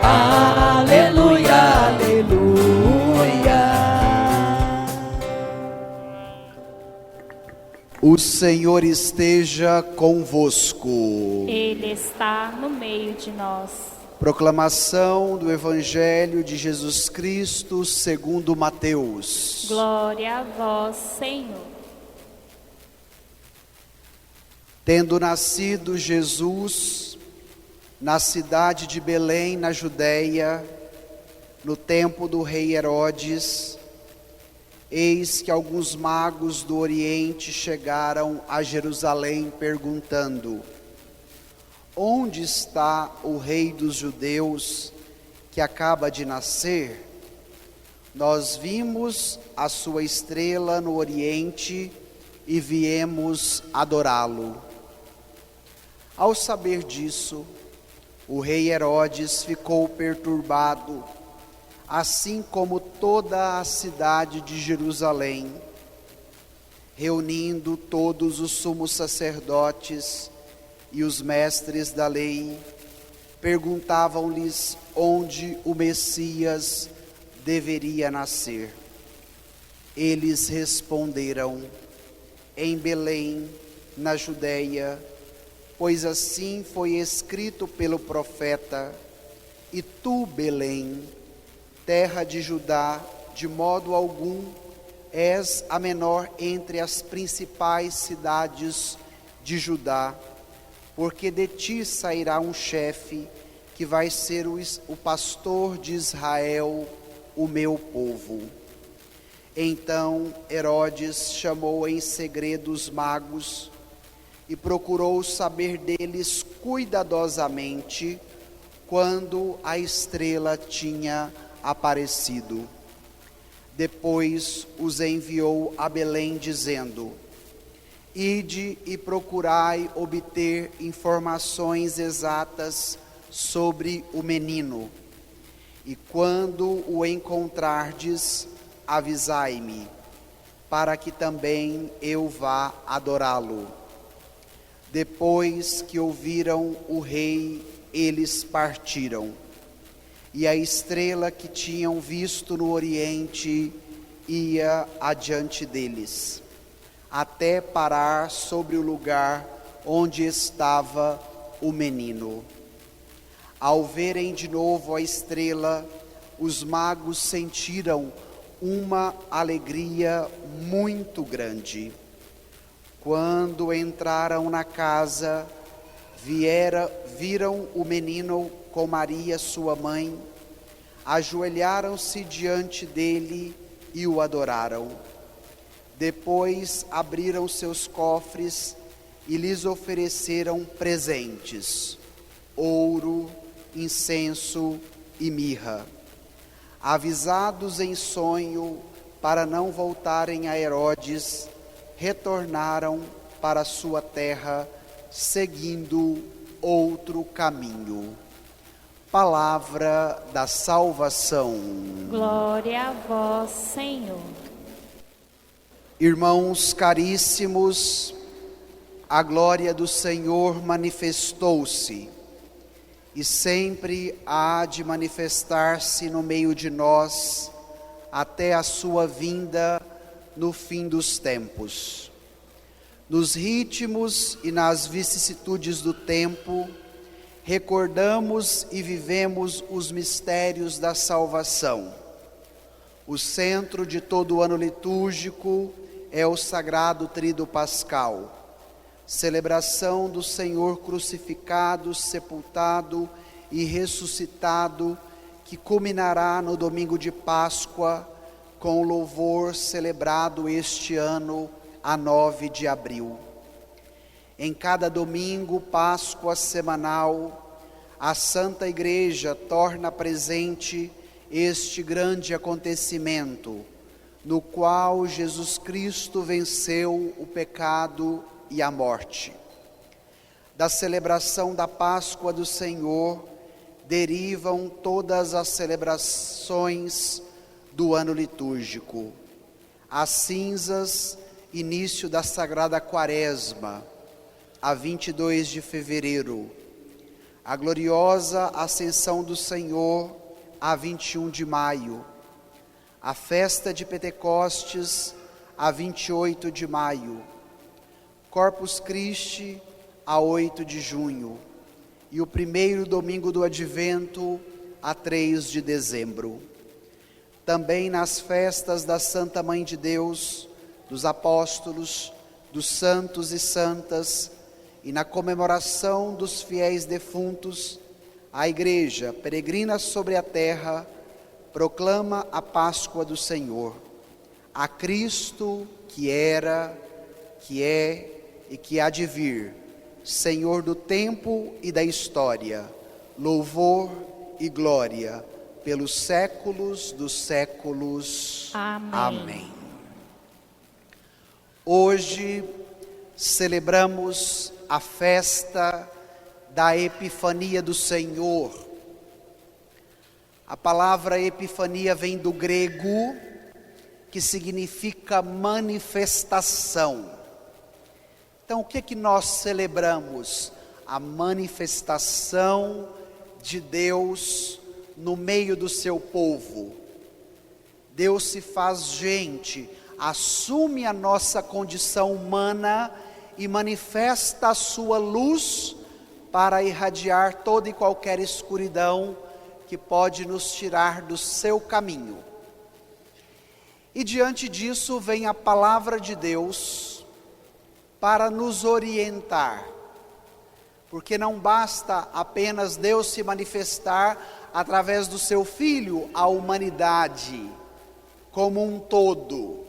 Aleluia, aleluia. O Senhor esteja convosco. Ele está no meio de nós. Proclamação do Evangelho de Jesus Cristo segundo Mateus. Glória a vós, Senhor. Tendo nascido Jesus na cidade de Belém, na Judéia, no tempo do rei Herodes, eis que alguns magos do Oriente chegaram a Jerusalém perguntando: onde está o rei dos judeus que acaba de nascer? Nós vimos a sua estrela no Oriente e viemos adorá-lo. Ao saber disso, o rei Herodes ficou perturbado, assim como toda a cidade de Jerusalém. Reunindo todos os sumos sacerdotes e os mestres da lei, perguntavam-lhes onde o Messias deveria nascer. Eles responderam: em Belém, na Judéia, pois assim foi escrito pelo profeta: e tu, Belém, terra de Judá, de modo algum és a menor entre as principais cidades de Judá, porque de ti sairá um chefe que vai ser o pastor de Israel, o meu povo. Então Herodes chamou em segredo os magos e procurou saber deles cuidadosamente quando a estrela tinha aparecido. Depois os enviou a Belém, dizendo: ide e procurai obter informações exatas sobre o menino, e quando o encontrardes, avisai-me, para que também eu vá adorá-lo. Depois que ouviram o rei, eles partiram, e a estrela que tinham visto no Oriente ia adiante deles, até parar sobre o lugar onde estava o menino. Ao verem de novo a estrela, os magos sentiram uma alegria muito grande. Quando entraram na casa, viram o menino com Maria, sua mãe, ajoelharam-se diante dele e o adoraram. Depois abriram seus cofres e lhes ofereceram presentes: ouro, incenso e mirra. Avisados em sonho para não voltarem a Herodes, retornaram para sua terra, seguindo outro caminho. Palavra da salvação. Glória a vós, Senhor. Irmãos caríssimos, a glória do Senhor manifestou-se e sempre há de manifestar-se no meio de nós até a sua vinda no fim dos tempos. Nos ritmos e nas vicissitudes do tempo, recordamos e vivemos os mistérios da salvação. O centro de todo o ano litúrgico é o Sagrado Tríduo Pascal, celebração do Senhor crucificado, sepultado e ressuscitado, que culminará no domingo de Páscoa, com o louvor celebrado este ano, a 9 de abril. Em cada domingo, Páscoa semanal, a Santa Igreja torna presente este grande acontecimento, no qual Jesus Cristo venceu o pecado e a morte. Da celebração da Páscoa do Senhor derivam todas as celebrações do ano litúrgico. As cinzas, início da Sagrada Quaresma, a 22 de fevereiro. a gloriosa Ascensão do Senhor, a 21 de maio, a festa de Pentecostes, a 28 de maio, Corpus Christi, a 8 de junho, e o primeiro domingo do Advento, a 3 de dezembro. Também nas festas da Santa Mãe de Deus, dos apóstolos, dos santos e santas, e na comemoração dos fiéis defuntos, a Igreja, peregrina sobre a terra, proclama a Páscoa do Senhor, a Cristo que era, que é e que há de vir, Senhor do tempo e da história, louvor e glória pelos séculos dos séculos. Amém. Amém. Hoje celebramos a festa da Epifania do Senhor. A palavra Epifania vem do grego, que significa manifestação. Então, o que nós celebramos? A manifestação de Deus no meio do seu povo. Deus se faz gente, assume a nossa condição humana e manifesta a sua luz para irradiar toda e qualquer escuridão que pode nos tirar do seu caminho. E diante disso vem a palavra de Deus para nos orientar, porque não basta apenas Deus se manifestar através do seu Filho à humanidade como um todo,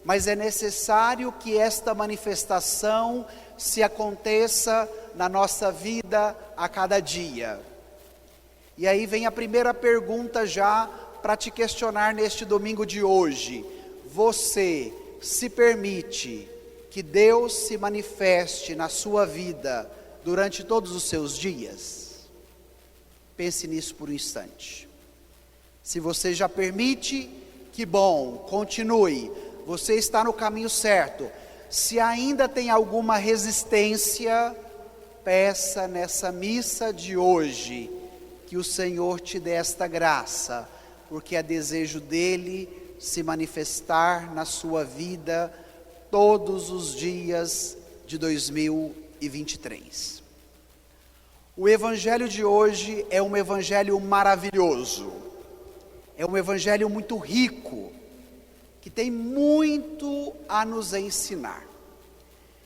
mas é necessário que esta manifestação se aconteça na nossa vida a cada dia. E aí vem a primeira pergunta já para te questionar neste domingo de hoje. Você se permite que Deus se manifeste na sua vida durante todos os seus dias? Pense nisso por um instante. Se você já permite, que bom, continue. Você está no caminho certo. Se ainda tem alguma resistência, peça nessa missa de hoje que o Senhor te dê esta graça, porque é desejo dele se manifestar na sua vida todos os dias de 2023. O evangelho de hoje é um evangelho maravilhoso, é um evangelho muito rico, que tem muito a nos ensinar.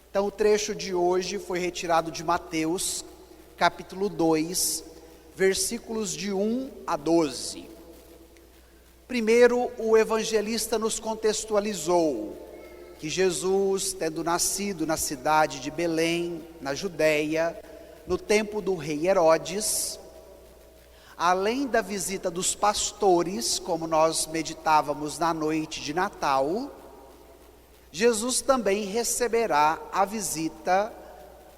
Então o trecho de hoje foi retirado de Mateus, capítulo 2, versículos de 1 a 12. Primeiro, o evangelista nos contextualizou que Jesus, tendo nascido na cidade de Belém, na Judéia, no tempo do rei Herodes, além da visita dos pastores, como nós meditávamos na noite de Natal, Jesus também receberá a visita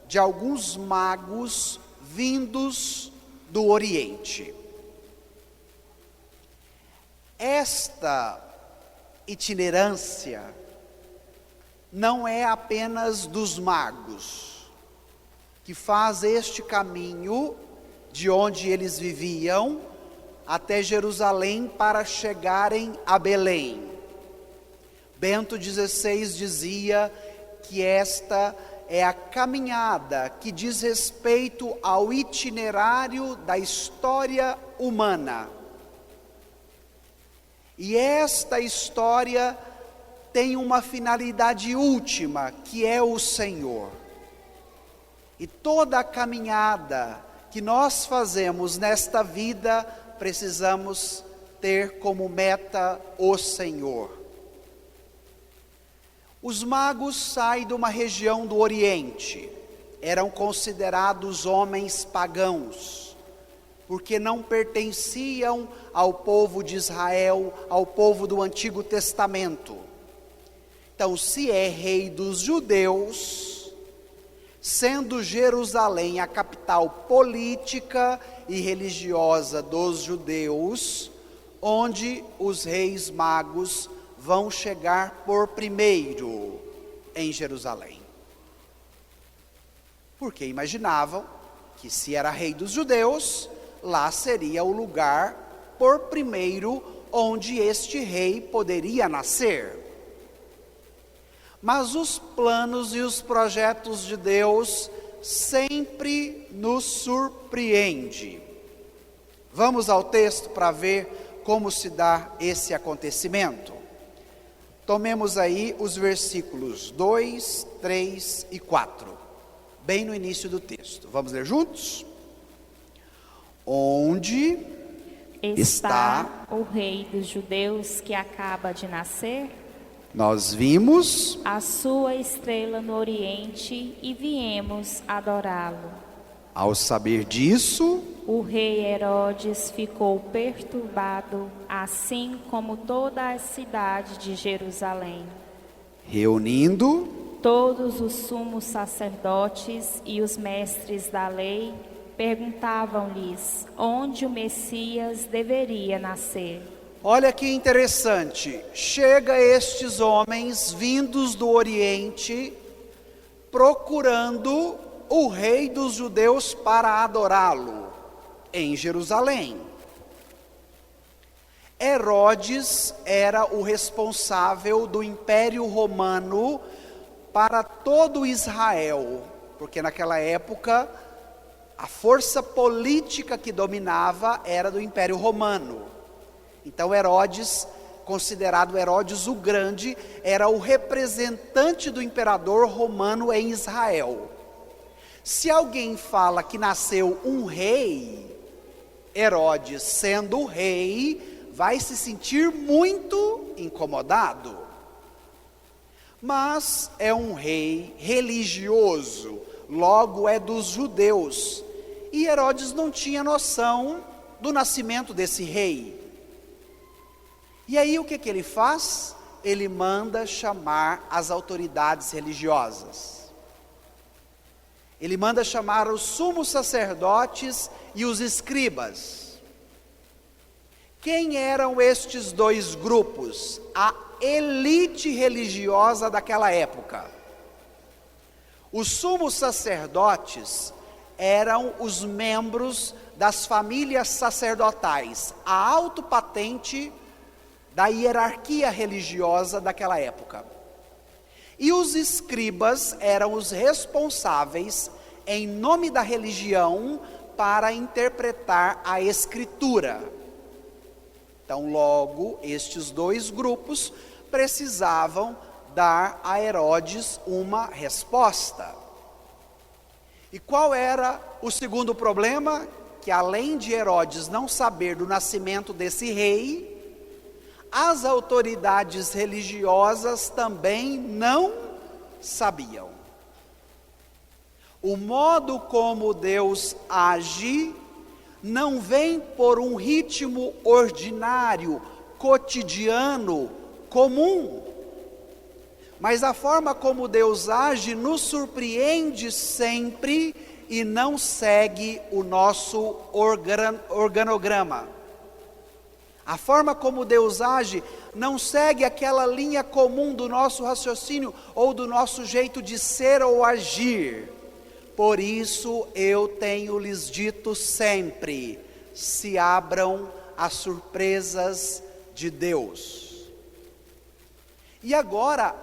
de alguns magos vindos do Oriente. Esta itinerância não é apenas dos magos, que faz este caminho de onde eles viviam até Jerusalém para chegarem a Belém. Bento XVI dizia que esta é a caminhada que diz respeito ao itinerário da história humana. E esta história tem uma finalidade última, que é o Senhor. E toda a caminhada que nós fazemos nesta vida, precisamos ter como meta o Senhor. Os magos saem de uma região do Oriente, eram considerados homens pagãos, porque não pertenciam ao povo de Israel, ao povo do Antigo Testamento. Então, se é rei dos judeus, sendo Jerusalém a capital política e religiosa dos judeus, onde os reis magos vão chegar por primeiro em Jerusalém. Porque imaginavam que se era rei dos judeus, lá seria o lugar, por primeiro, onde este rei poderia nascer. Mas os planos e os projetos de Deus sempre nos surpreende. Vamos ao texto para ver como se dá esse acontecimento. Tomemos aí os versículos 2, 3 e 4, bem no início do texto. Vamos ler juntos? Onde está o rei dos judeus que acaba de nascer? Nós vimos a sua estrela no oriente e viemos adorá-lo. Ao saber disso, o rei Herodes ficou perturbado, assim como toda a cidade de Jerusalém. Reunindo todos os sumos sacerdotes e os mestres da lei, perguntavam-lhes onde o Messias deveria nascer. Olha que interessante, chega estes homens vindos do Oriente, procurando o rei dos judeus para adorá-lo em Jerusalém. Herodes era o responsável do Império Romano para todo Israel, porque naquela época a força política que dominava era do Império Romano. Então Herodes, considerado Herodes o Grande, era o representante do imperador romano em Israel. Se alguém fala que nasceu um rei, Herodes, sendo o rei, vai se sentir muito incomodado. Mas é um rei religioso, logo é dos judeus. E Herodes não tinha noção do nascimento desse rei. E aí o que ele faz? Ele manda chamar as autoridades religiosas. Ele manda chamar os sumos sacerdotes e os escribas. Quem eram estes dois grupos? A elite religiosa daquela época. Os sumos sacerdotes eram os membros das famílias sacerdotais, a alta patente da hierarquia religiosa daquela época. E os escribas eram os responsáveis, em nome da religião, para interpretar a Escritura. Então, logo, estes dois grupos precisavam dar a Herodes uma resposta. E qual era o segundo problema? Que além de Herodes não saber do nascimento desse rei, as autoridades religiosas também não sabiam. O modo como Deus age não vem por um ritmo ordinário, cotidiano, comum. Mas a forma como Deus age nos surpreende sempre e não segue o nosso organograma. A forma como Deus age não segue aquela linha comum do nosso raciocínio ou do nosso jeito de ser ou agir. Por isso eu tenho lhes dito sempre, se abram às surpresas de Deus. E agora,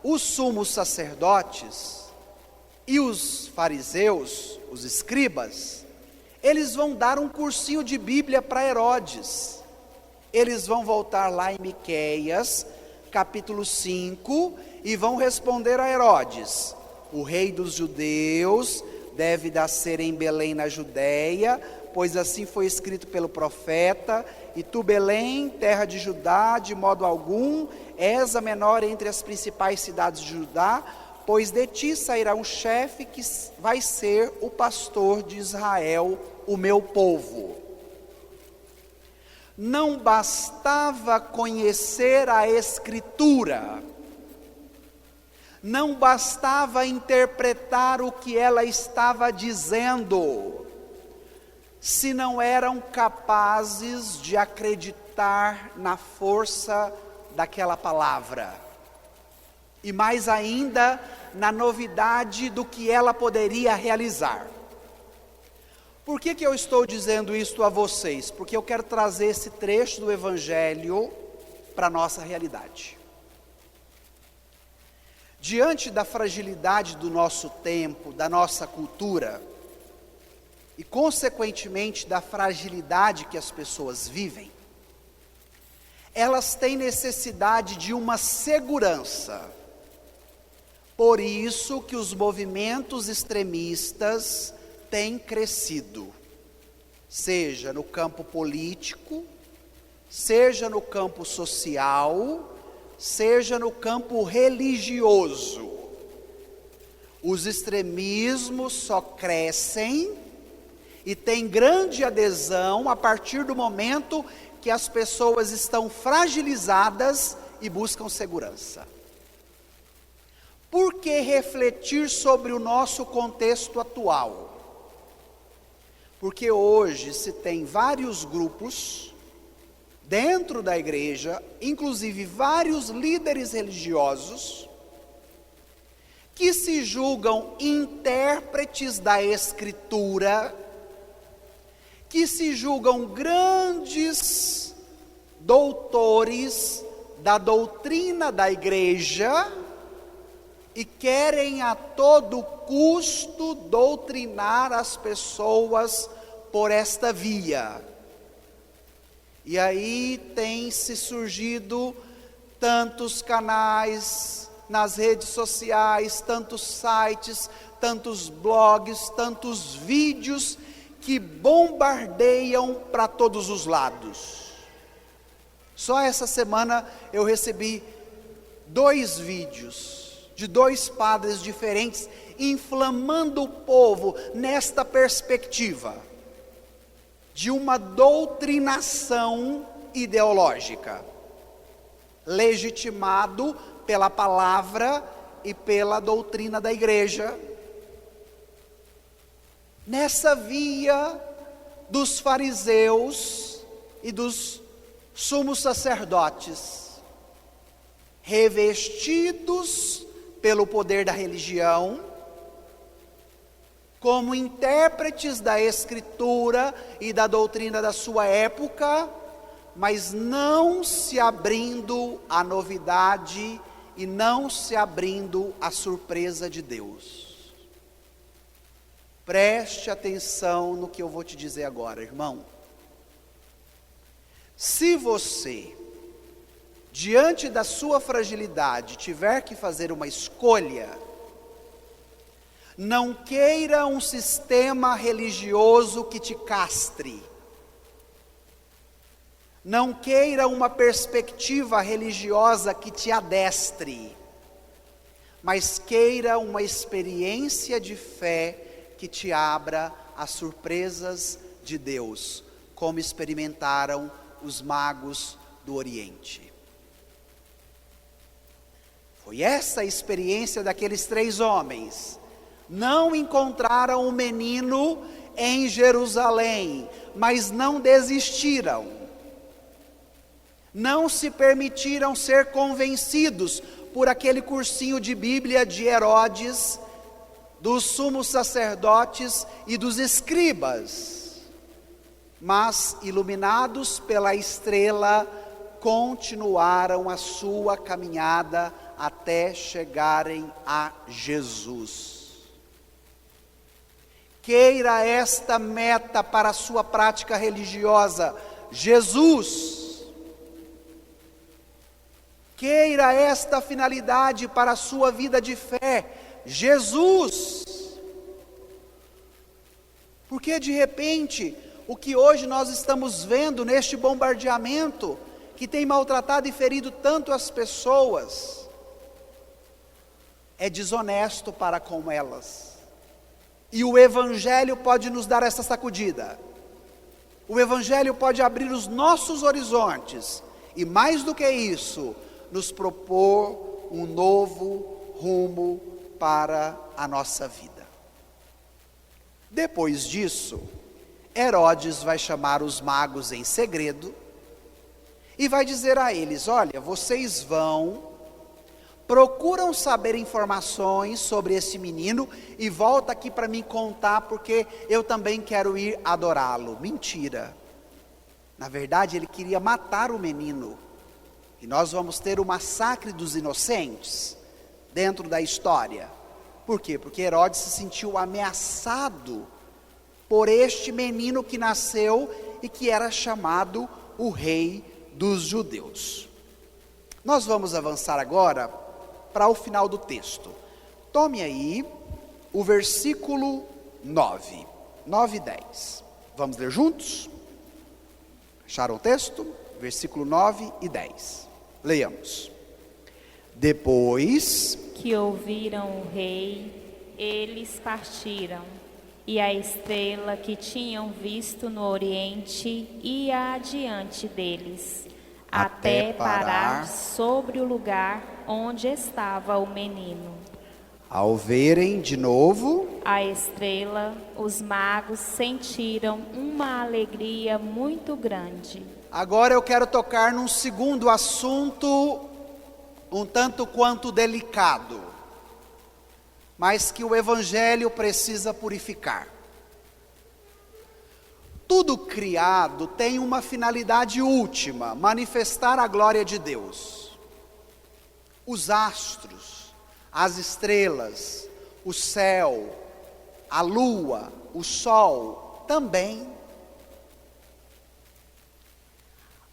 os sumos sacerdotes e os fariseus, os escribas, eles vão dar um cursinho de Bíblia para Herodes. Eles vão voltar lá em Miqueias, capítulo 5, e vão responder a Herodes: o rei dos judeus deve nascer em Belém na Judéia, pois assim foi escrito pelo profeta, e tu, Belém, terra de Judá, de modo algum és a menor entre as principais cidades de Judá, pois de ti sairá um chefe que vai ser o pastor de Israel, o meu povo. Não bastava conhecer a Escritura, não bastava interpretar o que ela estava dizendo, se não eram capazes de acreditar na força daquela palavra, e mais ainda na novidade do que ela poderia realizar. Por que eu estou dizendo isto a vocês? Porque eu quero trazer esse trecho do Evangelho para a nossa realidade. Diante da fragilidade do nosso tempo, da nossa cultura, e consequentemente da fragilidade que as pessoas vivem, elas têm necessidade de uma segurança. Por isso que os movimentos extremistas têm crescido, seja no campo político, seja no campo social, seja no campo religioso. Os extremismos só crescem e têm grande adesão a partir do momento que as pessoas estão fragilizadas e buscam segurança. Por que refletir sobre o nosso contexto atual? Porque hoje se tem vários grupos dentro da igreja, inclusive vários líderes religiosos, que se julgam intérpretes da Escritura, que se julgam grandes doutores da doutrina da igreja e querem a todo custo doutrinar as pessoas por esta via. E aí tem se surgido tantos canais nas redes sociais, tantos sites, tantos blogs, tantos vídeos que bombardeiam para todos os lados. Só essa semana eu recebi 2 vídeos de 2 padres diferentes, inflamando o povo nesta perspectiva de uma doutrinação ideológica, legitimado pela palavra e pela doutrina da igreja, nessa via dos fariseus e dos sumos sacerdotes, revestidos pelo poder da religião, como intérpretes da Escritura e da doutrina da sua época, mas não se abrindo à novidade e não se abrindo à surpresa de Deus. Preste atenção no que eu vou te dizer agora, irmão. Se você, diante da sua fragilidade, tiver que fazer uma escolha, não queira um sistema religioso que te castre. Não queira uma perspectiva religiosa que te adestre. Mas queira uma experiência de fé que te abra às surpresas de Deus, como experimentaram os magos do Oriente. Foi essa a experiência daqueles 3 homens. Não encontraram o menino em Jerusalém, mas não desistiram. Não se permitiram ser convencidos por aquele cursinho de Bíblia de Herodes, dos sumos sacerdotes e dos escribas. Mas, iluminados pela estrela, continuaram a sua caminhada até chegarem a Jesus. Queira esta meta para a sua prática religiosa, Jesus. Queira esta finalidade para a sua vida de fé, Jesus. Porque de repente, o que hoje nós estamos vendo neste bombardeamento, que tem maltratado e ferido tanto as pessoas, é desonesto para com elas. E o Evangelho pode nos dar essa sacudida. O Evangelho pode abrir os nossos horizontes. E mais do que isso, nos propor um novo rumo para a nossa vida. Depois disso, Herodes vai chamar os magos em segredo e vai dizer a eles: olha, vocês vão procuram saber informações sobre esse menino e volta aqui para me contar porque eu também quero ir adorá-lo. Mentira. Na verdade, ele queria matar o menino. E nós vamos ter o massacre dos inocentes dentro da história. Por quê? Porque Herodes se sentiu ameaçado por este menino que nasceu e que era chamado o rei dos judeus. Nós vamos avançar agora para o final do texto. Tome aí o versículo 9 e 10. Vamos ler juntos? Acharam o texto? Versículo 9 e 10. Leiamos. Depois que ouviram o rei, eles partiram, e a estrela que tinham visto no oriente ia adiante deles, até parar sobre o lugar onde estava o menino. Ao verem de novo a estrela, os magos sentiram uma alegria muito grande. Agora eu quero tocar num segundo assunto, um tanto quanto delicado, mas que o Evangelho precisa purificar. Tudo criado tem uma finalidade última: manifestar a glória de Deus. Os astros, as estrelas, o céu, a lua, o sol também.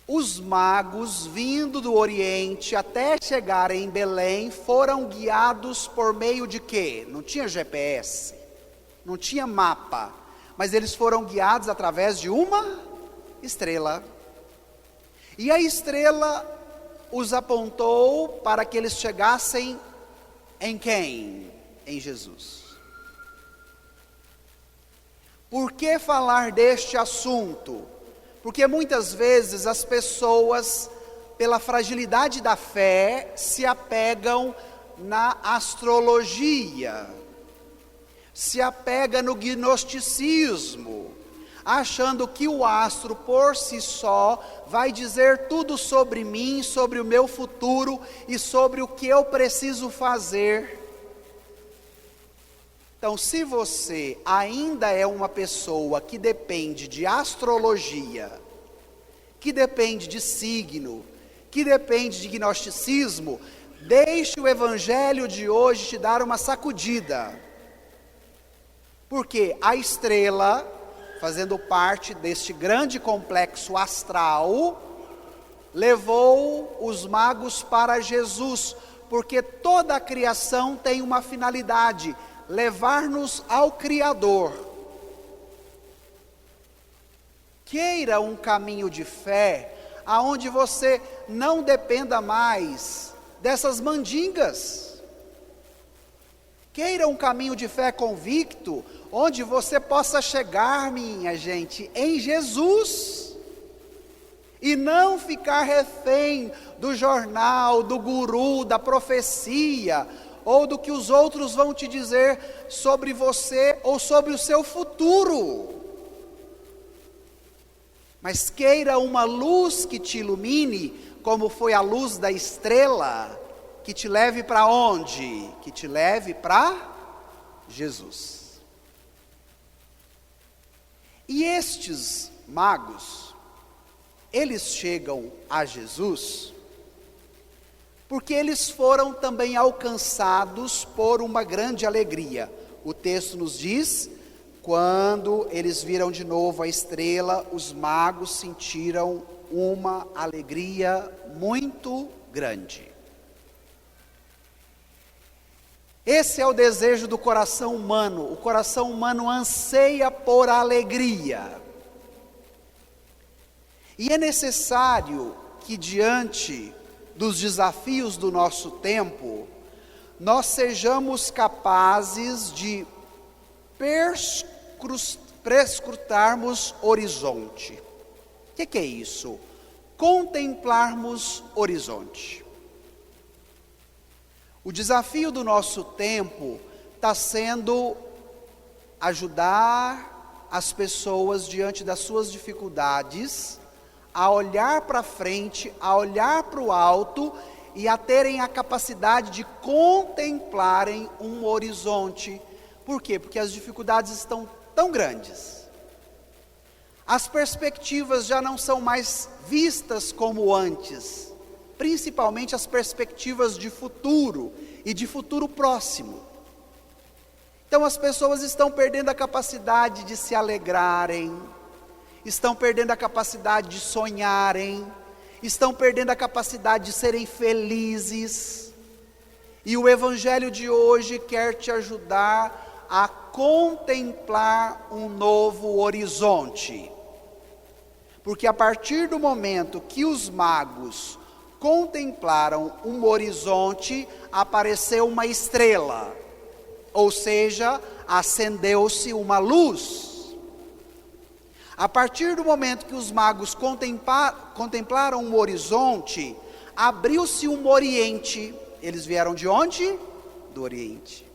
Os magos, vindo do Oriente até chegarem em Belém, foram guiados por meio de quê? Não tinha GPS, não tinha mapa, mas eles foram guiados através de uma estrela. E a estrela os apontou para que eles chegassem em quem? Em Jesus. Por que falar deste assunto? Porque muitas vezes as pessoas, pela fragilidade da fé, se apegam na astrologia, se apega no gnosticismo, achando que o astro por si só vai dizer tudo sobre mim, sobre o meu futuro e sobre o que eu preciso fazer. Então, se você ainda é uma pessoa que depende de astrologia, que depende de signo, que depende de gnosticismo, deixe o Evangelho de hoje te dar uma sacudida. Porque a estrela, fazendo parte deste grande complexo astral, levou os magos para Jesus, porque toda a criação tem uma finalidade: levar-nos ao Criador. Queira um caminho de fé, aonde você não dependa mais dessas mandingas. Queira um caminho de fé convicto, onde você possa chegar, minha gente, em Jesus. E não ficar refém do jornal, do guru, da profecia, ou do que os outros vão te dizer sobre você ou sobre o seu futuro. Mas queira uma luz que te ilumine, como foi a luz da estrela, que te leve para onde? Que te leve para Jesus. E estes magos, eles chegam a Jesus porque eles foram também alcançados por uma grande alegria. O texto nos diz: quando eles viram de novo a estrela, os magos sentiram uma alegria muito grande. Esse é o desejo do coração humano. O coração humano anseia por alegria. E é necessário que, diante dos desafios do nosso tempo, nós sejamos capazes de perscrutarmos horizonte. O que é isso? Contemplarmos horizonte. O desafio do nosso tempo está sendo ajudar as pessoas diante das suas dificuldades a olhar para frente, a olhar para o alto e a terem a capacidade de contemplarem um horizonte. Por quê? Porque as dificuldades estão tão grandes. As perspectivas já não são mais vistas como antes, principalmente as perspectivas de futuro e de futuro próximo. Então as pessoas estão perdendo a capacidade de se alegrarem, estão perdendo a capacidade de sonharem, estão perdendo a capacidade de serem felizes. E o Evangelho de hoje quer te ajudar a contemplar um novo horizonte. Porque a partir do momento que os magos contemplaram um horizonte, apareceu uma estrela, ou seja, acendeu-se uma luz. A partir do momento que os magos contemplaram um horizonte, abriu-se um oriente. Eles vieram de onde? Do Oriente.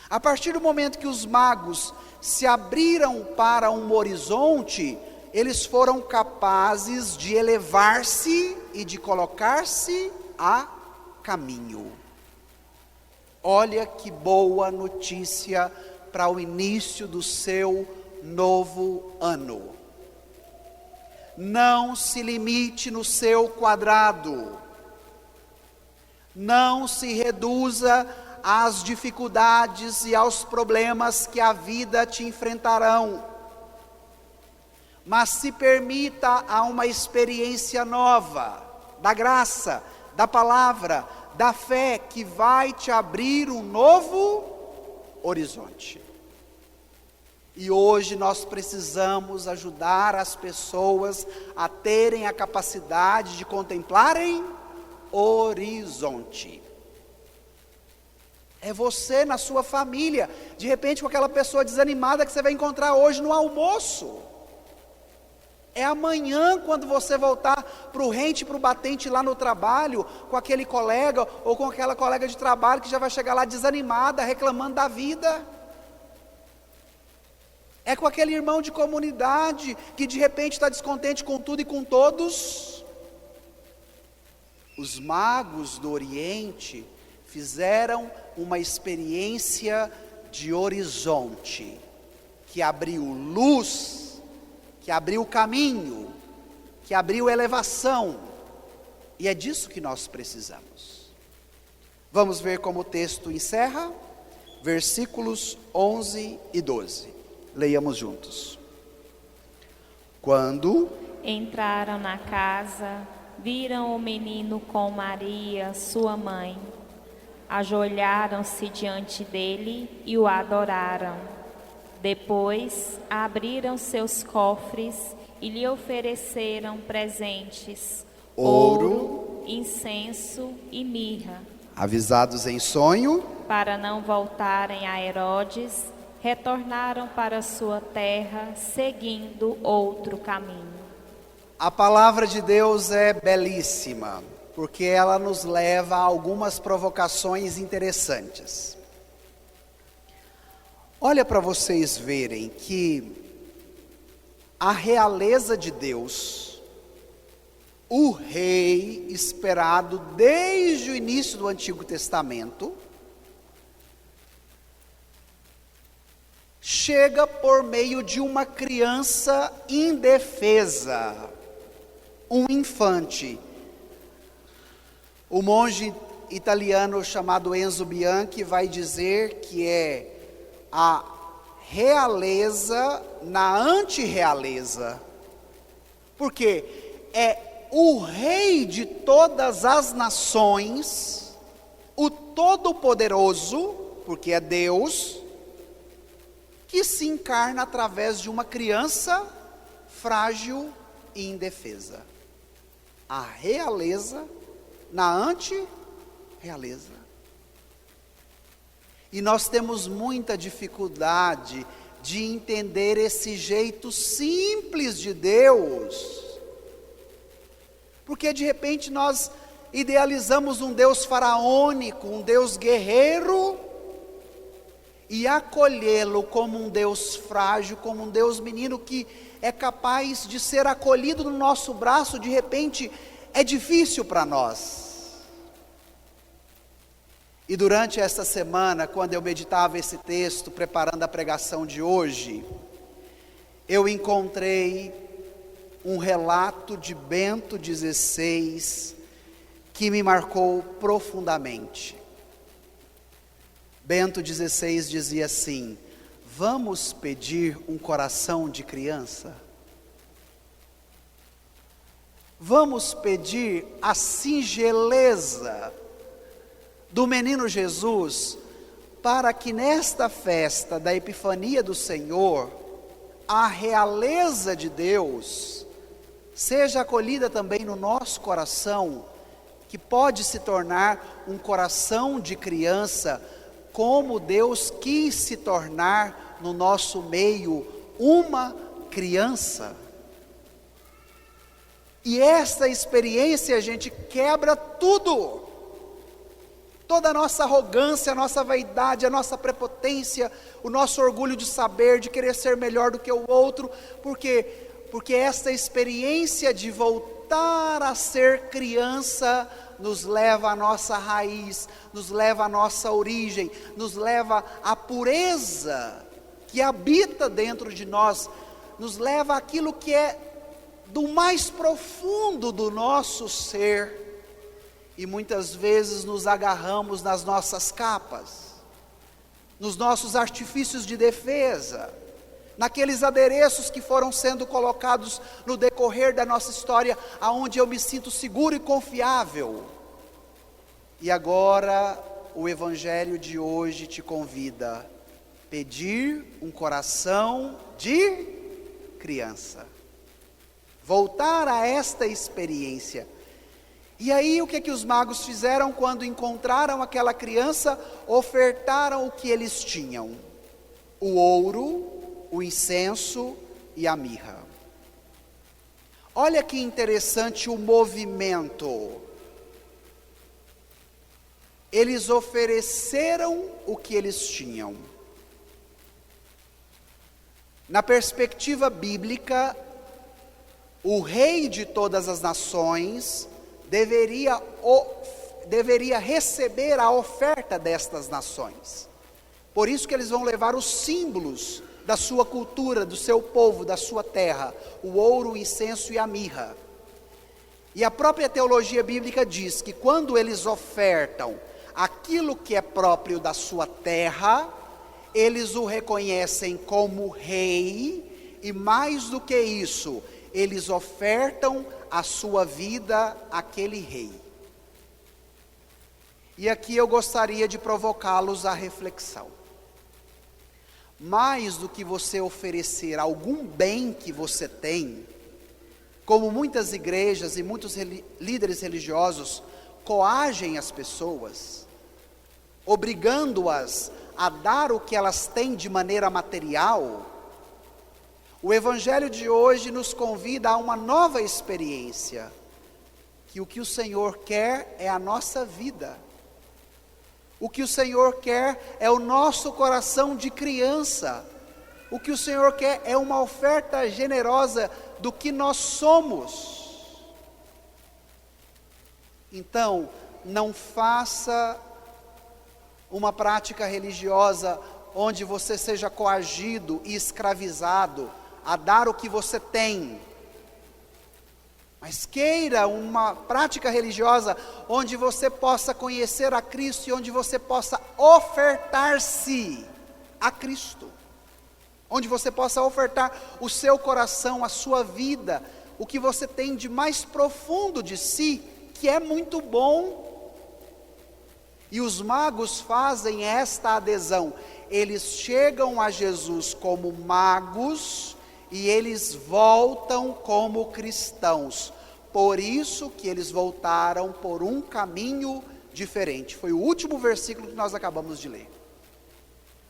A partir do momento que os magos se abriram para um horizonte, eles foram capazes de elevar-se e de colocar-se a caminho. Olha que boa notícia para o início do seu novo ano. Não se limite no seu quadrado. Não se reduza às dificuldades e aos problemas que a vida te enfrentarão. Mas se permita a uma experiência nova, da graça, da palavra, da fé, que vai te abrir um novo horizonte. E hoje nós precisamos ajudar as pessoas a terem a capacidade de contemplarem horizonte. É você na sua família, de repente com aquela pessoa desanimada que você vai encontrar hoje no almoço. É amanhã, quando você voltar para o rente, para o batente lá no trabalho, com aquele colega ou com aquela colega de trabalho que já vai chegar lá desanimada, reclamando da vida. É com aquele irmão de comunidade que de repente está descontente com tudo e com todos. Os magos do Oriente fizeram uma experiência de horizonte, que abriu luz, que abriu caminho, que abriu elevação, e é disso que nós precisamos. Vamos ver como o texto encerra, versículos 11 e 12, leiamos juntos. Quando entraram na casa, viram o menino com Maria, sua mãe, ajoelharam-se diante dele e o adoraram. Depois abriram seus cofres e lhe ofereceram presentes, ouro, incenso e mirra. Avisados em sonho, para não voltarem a Herodes, retornaram para sua terra, seguindo outro caminho. A palavra de Deus é belíssima, porque ela nos leva a algumas provocações interessantes. Olha para vocês verem que a realeza de Deus, o rei esperado desde o início do Antigo Testamento, chega por meio de uma criança indefesa, um infante. O monge italiano chamado Enzo Bianchi vai dizer que é a realeza na antirrealeza, porque é o rei de todas as nações, o Todo-Poderoso, porque é Deus, que se encarna através de uma criança frágil e indefesa. A realeza na antirrealeza. E nós temos muita dificuldade de entender esse jeito simples de Deus, porque de repente nós idealizamos um Deus faraônico, um Deus guerreiro, e acolhê-lo como um Deus frágil, como um Deus menino que é capaz de ser acolhido no nosso braço, de repente é difícil para nós. E durante esta semana, quando eu meditava esse texto, preparando a pregação de hoje, eu encontrei um relato de Bento XVI que me marcou profundamente. Bento XVI dizia assim: vamos pedir um coração de criança? Vamos pedir a singeleza do menino Jesus, para que nesta festa da Epifania do Senhor, a realeza de Deus seja acolhida também no nosso coração, que pode se tornar um coração de criança, como Deus quis se tornar no nosso meio uma criança. E esta experiência, gente, quebra tudo. Toda a nossa arrogância, a nossa vaidade, a nossa prepotência, o nosso orgulho de saber, de querer ser melhor do que o outro, porque esta experiência de voltar a ser criança nos leva à nossa raiz, nos leva à nossa origem, nos leva à pureza que habita dentro de nós, nos leva àquilo que é do mais profundo do nosso ser. E muitas vezes nos agarramos nas nossas capas, nos nossos artifícios de defesa, naqueles adereços que foram sendo colocados no decorrer da nossa história, aonde eu me sinto seguro e confiável. E agora o Evangelho de hoje te convida a pedir um coração de criança, voltar a esta experiência. E aí o que os magos fizeram quando encontraram aquela criança? Ofertaram o que eles tinham: o ouro, o incenso e a mirra. Olha que interessante o movimento. Eles ofereceram o que eles tinham. Na perspectiva bíblica, o rei de todas as nações deveria receber a oferta destas nações. Por isso que eles vão levar os símbolos da sua cultura, do seu povo, da sua terra: o ouro, o incenso e a mirra. E a própria teologia bíblica diz que quando eles ofertam aquilo que é próprio da sua terra, eles o reconhecem como rei, e mais do que isso, eles ofertam a sua vida àquele rei. E aqui eu gostaria de provocá-los à reflexão. Mais do que você oferecer algum bem que você tem, como muitas igrejas e muitos líderes religiosos coagem as pessoas, obrigando-as a dar o que elas têm de maneira material, o Evangelho de hoje nos convida a uma nova experiência, que o Senhor quer é a nossa vida. O que o Senhor quer é o nosso coração de criança. O que o Senhor quer é uma oferta generosa do que nós somos. Então, não faça uma prática religiosa onde você seja coagido e escravizado a dar o que você tem, mas queira uma prática religiosa onde você possa conhecer a Cristo e onde você possa ofertar-se a Cristo, onde você possa ofertar o seu coração, a sua vida, o que você tem de mais profundo de si, que é muito bom. E os magos fazem esta adesão, eles chegam a Jesus como magos, e eles voltam como cristãos. Por isso que eles voltaram por um caminho diferente. Foi o último versículo que nós acabamos de ler.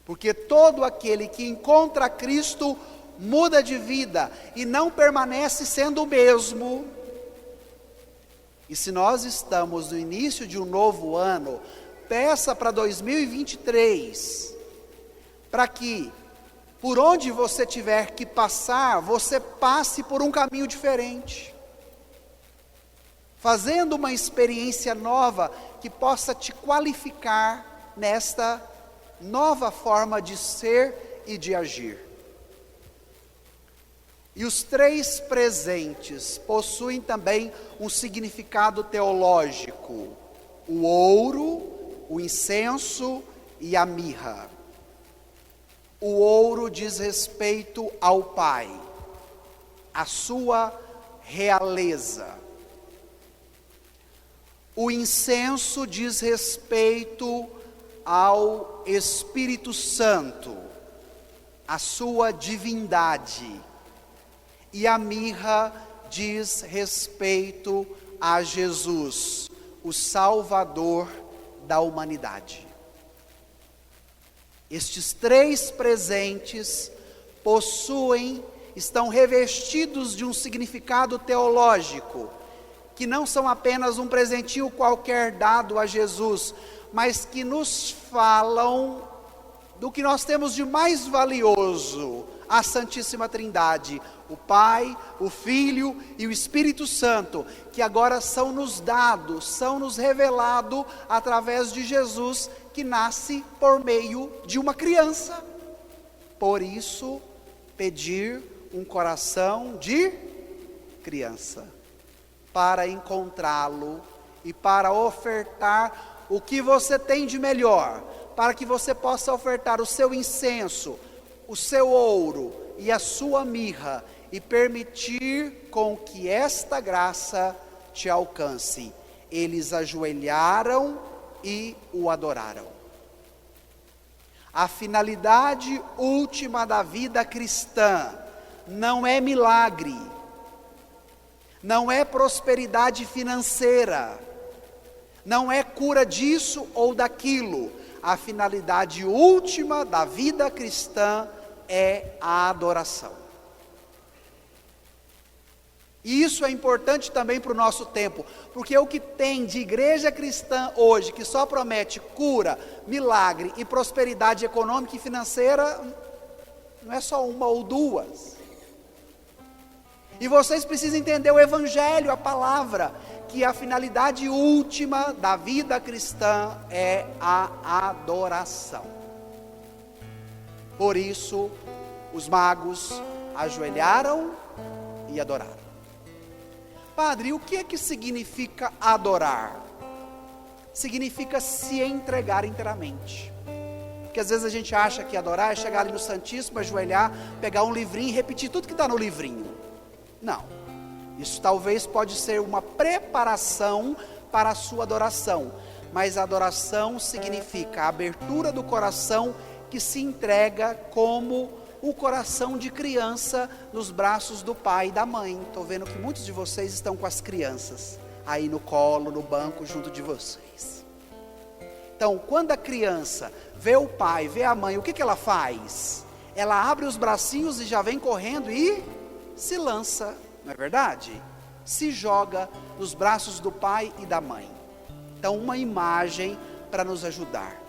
Porque todo aquele que encontra Cristo muda de vida e não permanece sendo o mesmo. E se nós estamos no início de um novo ano, peça para 2023, para que por onde você tiver que passar, você passe por um caminho diferente. fazendo uma experiência nova que possa te qualificar nesta nova forma de ser e de agir. E os 3 presentes possuem também um significado teológico: o ouro, o incenso e a mirra. O ouro diz respeito ao Pai, à sua realeza. O incenso diz respeito ao Espírito Santo, à sua divindade. E a mirra diz respeito a Jesus, o Salvador da humanidade. Estes 3 presentes estão revestidos de um significado teológico, que não são apenas um presentinho qualquer dado a Jesus, mas que nos falam do que nós temos de mais valioso, a Santíssima Trindade, o Pai, o Filho e o Espírito Santo, que agora são nos dados, são nos revelados através de Jesus, que nasce por meio de uma criança. Por isso, pedir um coração de criança, para encontrá-lo e para ofertar o que você tem de melhor, para que você possa ofertar o seu incenso, o seu ouro e a sua mirra, e permitir com que esta graça te alcance. Eles ajoelharam e o adoraram. A finalidade última da vida cristã não é milagre, não é prosperidade financeira, não é cura disso ou daquilo. A finalidade última da vida cristã é a adoração. E isso é importante também para o nosso tempo, porque o que tem de igreja cristã hoje, que só promete cura, milagre e prosperidade econômica e financeira, não é só uma ou duas. E vocês precisam entender o Evangelho, a palavra, que a finalidade última da vida cristã é a adoração. Por isso, os magos ajoelharam e adoraram. Padre, o que é que significa adorar? Significa se entregar inteiramente. Porque às vezes a gente acha que adorar é chegar ali no Santíssimo, ajoelhar, pegar um livrinho e repetir tudo que está no livrinho. Não. Isso talvez pode ser uma preparação para a sua adoração. Mas a adoração significa a abertura do coração que se entrega como o coração de criança nos braços do pai e da mãe. Estou vendo que muitos de vocês estão com as crianças aí no colo, no banco, junto de vocês. Então, quando a criança vê o pai, vê a mãe, o que ela faz? Ela abre os bracinhos e já vem correndo e se lança, não é verdade? Se joga nos braços do pai e da mãe. Então, uma imagem para nos ajudar.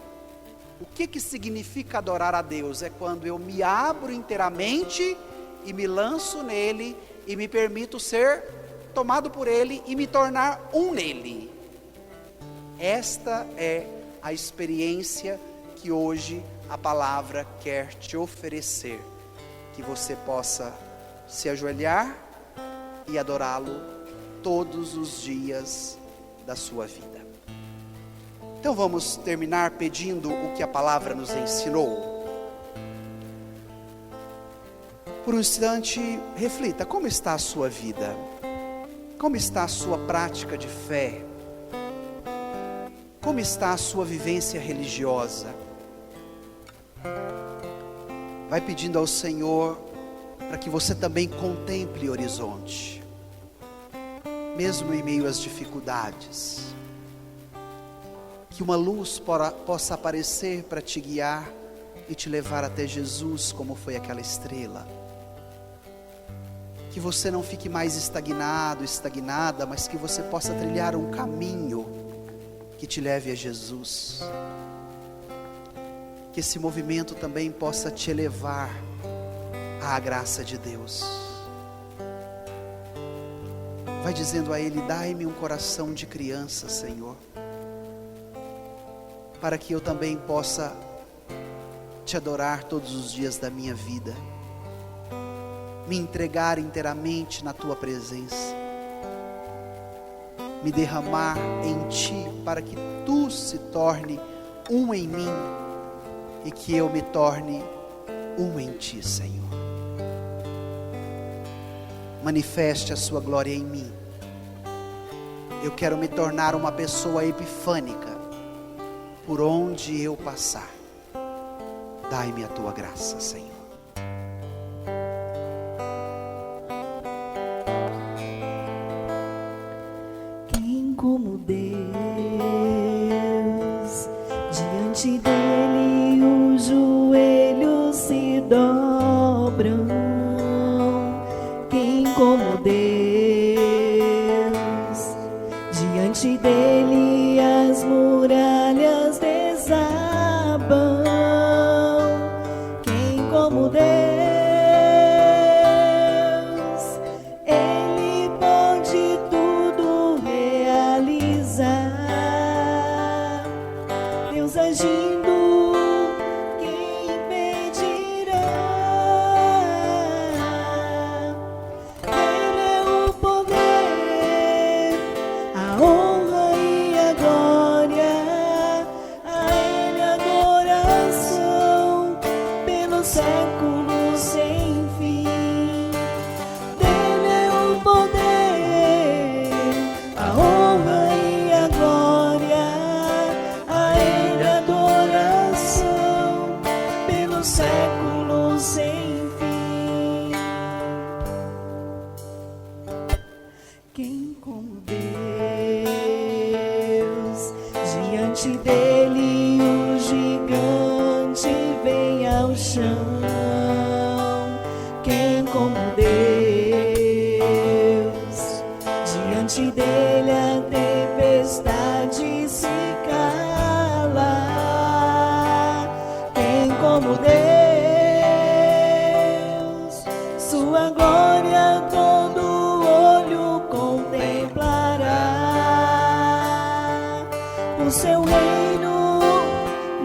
O que significa adorar a Deus? É quando eu me abro inteiramente e me lanço nele e me permito ser tomado por ele e me tornar um nele. Esta é a experiência que hoje a palavra quer te oferecer. Que você possa se ajoelhar e adorá-lo todos os dias da sua vida. Então vamos terminar pedindo o que a palavra nos ensinou. Por um instante, reflita, como está a sua vida? Como está a sua prática de fé? Como está a sua vivência religiosa? Vai pedindo ao Senhor para que você também contemple o horizonte, mesmo em meio às dificuldades. Que uma luz possa aparecer para te guiar e te levar até Jesus, como foi aquela estrela. Que você não fique mais estagnado, estagnada, mas que você possa trilhar um caminho que te leve a Jesus. Que esse movimento também possa te elevar à graça de Deus. Vai dizendo a Ele: dai-me um coração de criança, Senhor, para que eu também possa Te adorar todos os dias da minha vida, me entregar inteiramente na Tua presença, me derramar em Ti, para que Tu se torne um em mim e que eu me torne um em Ti, Senhor. Manifeste a Sua glória em mim. Eu quero me tornar uma pessoa epifânica por onde eu passar. Dai-me a Tua graça, Senhor. Quem como Deus, diante dele os joelhos se dobram. Quem como Deus, diante dele as muralhas desabam. Quem como Deus, Ele pode tudo realizar. Deus agindo, quem impedirá? Ele é o poder, a honra e a glória, a Ele a adoração pelos séculos sem fim. Dele é o poder, a honra e a glória, a Ele a adoração pelos séculos sem fim. Quem como Deus, diante dele o gigante vem ao chão. Quem como Deus, diante dele a tempestade se cala. Quem como Deus, sua glória todo olho contemplará. O seu reino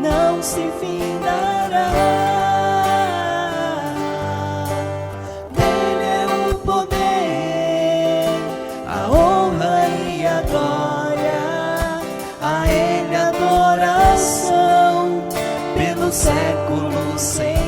não se findará. Dele é o poder, a honra e a glória, a Ele a adoração pelos séculos sem